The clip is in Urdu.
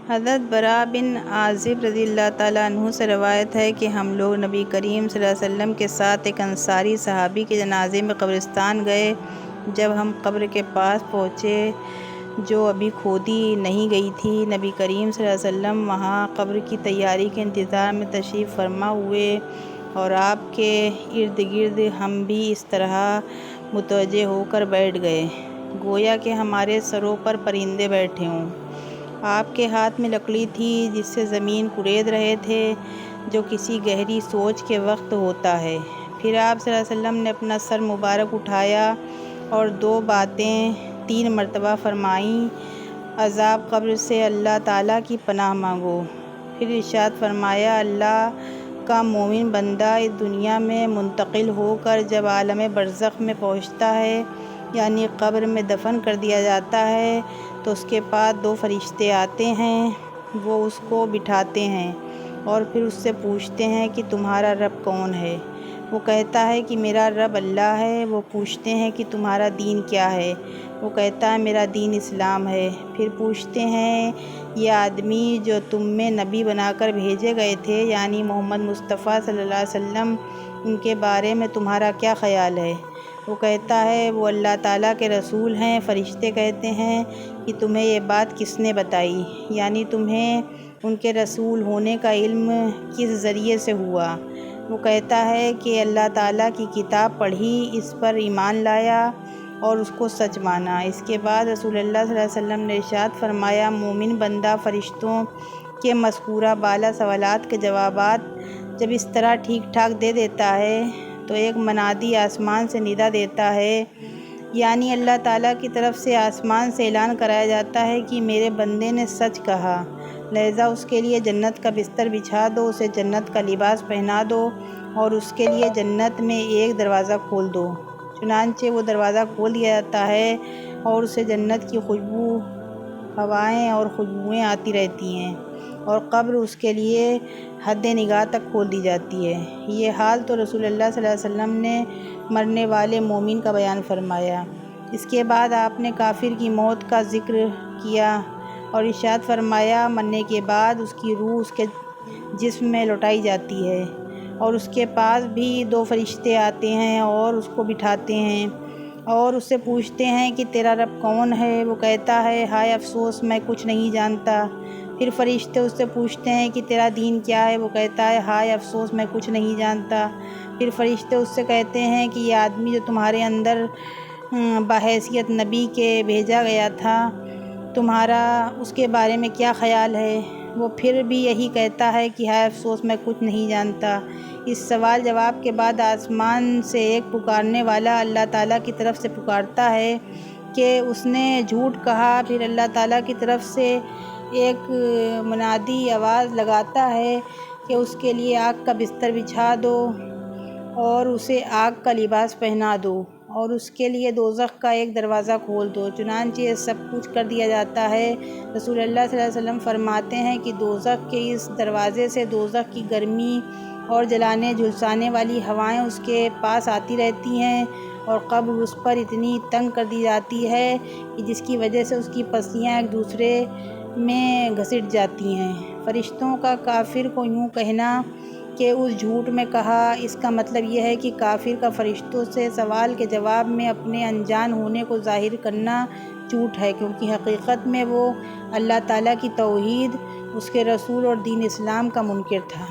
حضرت براء بن عازب رضی اللہ تعالیٰ عنہ سے روایت ہے کہ ہم لوگ نبی کریم صلی اللہ علیہ وسلم کے ساتھ ایک انصاری صحابی کے جنازے میں قبرستان گئے۔ جب ہم قبر کے پاس پہنچے جو ابھی کھودی نہیں گئی تھی، نبی کریم صلی اللہ علیہ وسلم وہاں قبر کی تیاری کے انتظار میں تشریف فرما ہوئے اور آپ کے ارد گرد ہم بھی اس طرح متوجہ ہو کر بیٹھ گئے گویا کہ ہمارے سروں پر پرندے بیٹھے ہوں۔ آپ کے ہاتھ میں لکڑی تھی جس سے زمین کرید رہے تھے، جو کسی گہری سوچ کے وقت ہوتا ہے۔ پھر آپ صلی اللہ علیہ وسلم نے اپنا سر مبارک اٹھایا اور 2 باتیں 3 مرتبہ فرمائیں: عذاب قبر سے اللہ تعالیٰ کی پناہ مانگو۔ پھر ارشاد فرمایا، اللہ کا مومن بندہ اس دنیا میں منتقل ہو کر جب عالم برزخ میں پہنچتا ہے، یعنی قبر میں دفن کر دیا جاتا ہے، تو اس کے پاس 2 فرشتے آتے ہیں۔ وہ اس کو بٹھاتے ہیں اور پھر اس سے پوچھتے ہیں کہ تمہارا رب کون ہے؟ وہ کہتا ہے کہ میرا رب اللہ ہے۔ وہ پوچھتے ہیں کہ تمہارا دین کیا ہے؟ وہ کہتا ہے میرا دین اسلام ہے۔ پھر پوچھتے ہیں، یہ آدمی جو تم میں نبی بنا کر بھیجے گئے تھے، یعنی محمد مصطفیٰ صلی اللہ علیہ وسلم، ان کے بارے میں تمہارا کیا خیال ہے؟ وہ کہتا ہے وہ اللہ تعالیٰ کے رسول ہیں۔ فرشتے کہتے ہیں کہ تمہیں یہ بات کس نے بتائی؟ یعنی تمہیں ان کے رسول ہونے کا علم کس ذریعے سے ہوا؟ وہ کہتا ہے کہ اللہ تعالیٰ کی کتاب پڑھی، اس پر ایمان لایا اور اس کو سچ مانا۔ اس کے بعد رسول اللہ صلی اللہ علیہ وسلم نے ارشاد فرمایا، مومن بندہ فرشتوں کے مذکورہ بالا سوالات کے جوابات جب اس طرح ٹھیک ٹھاک دے دیتا ہے تو ایک منادی آسمان سے ندا دیتا ہے، یعنی اللہ تعالیٰ کی طرف سے آسمان سے اعلان کرایا جاتا ہے کہ میرے بندے نے سچ کہا، لہذا اس کے لیے جنت کا بستر بچھا دو، اسے جنت کا لباس پہنا دو اور اس کے لیے جنت میں ایک دروازہ کھول دو۔ چنانچہ وہ دروازہ کھول دیا جاتا ہے اور اسے جنت کی خوشبو ہوائیں اور خوشبوئیں آتی رہتی ہیں اور قبر اس کے لیے حد نگاہ تک کھول دی جاتی ہے۔ یہ حال تو رسول اللہ صلی اللہ علیہ وسلم نے مرنے والے مومن کا بیان فرمایا۔ اس کے بعد آپ نے کافر کی موت کا ذکر کیا اور ارشاد فرمایا، مرنے کے بعد اس کی روح اس کے جسم میں لوٹائی جاتی ہے اور اس کے پاس بھی 2 فرشتے آتے ہیں اور اس کو بٹھاتے ہیں اور اس سے پوچھتے ہیں کہ تیرا رب کون ہے؟ وہ کہتا ہے، ہائے افسوس میں کچھ نہیں جانتا۔ پھر فرشتے اس سے پوچھتے ہیں کہ تیرا دین کیا ہے؟ وہ کہتا ہے، ہائے افسوس میں کچھ نہیں جانتا۔ پھر فرشتے اس سے کہتے ہیں کہ یہ آدمی جو تمہارے اندر بحیثیت نبی کے بھیجا گیا تھا، تمہارا اس کے بارے میں کیا خیال ہے؟ وہ پھر بھی یہی کہتا ہے کہ ہائے افسوس میں کچھ نہیں جانتا۔ اس سوال جواب کے بعد آسمان سے ایک پکارنے والا اللہ تعالیٰ کی طرف سے پکارتا ہے کہ اس نے جھوٹ کہا۔ پھر اللہ تعالیٰ کی طرف سے ایک منادی آواز لگاتا ہے کہ اس کے لیے آگ کا بستر بچھا دو اور اسے آگ کا لباس پہنا دو اور اس کے لیے دوزخ کا ایک دروازہ کھول دو۔ چنانچہ یہ سب کچھ کر دیا جاتا ہے۔ رسول اللہ صلی اللہ علیہ وسلم فرماتے ہیں کہ دوزخ کے اس دروازے سے دوزخ کی گرمی اور جلانے جھلسانے والی ہوائیں اس کے پاس آتی رہتی ہیں اور قبر اس پر اتنی تنگ کر دی جاتی ہے کہ جس کی وجہ سے اس کی پسلیاں ایک دوسرے میں گھسٹ جاتی ہیں۔ فرشتوں کا کافر کو یوں کہنا کہ اس جھوٹ میں کہا، اس کا مطلب یہ ہے کہ کافر کا فرشتوں سے سوال کے جواب میں اپنے انجان ہونے کو ظاہر کرنا جھوٹ ہے، کیونکہ حقیقت میں وہ اللہ تعالیٰ کی توحید، اس کے رسول اور دین اسلام کا منکر تھا۔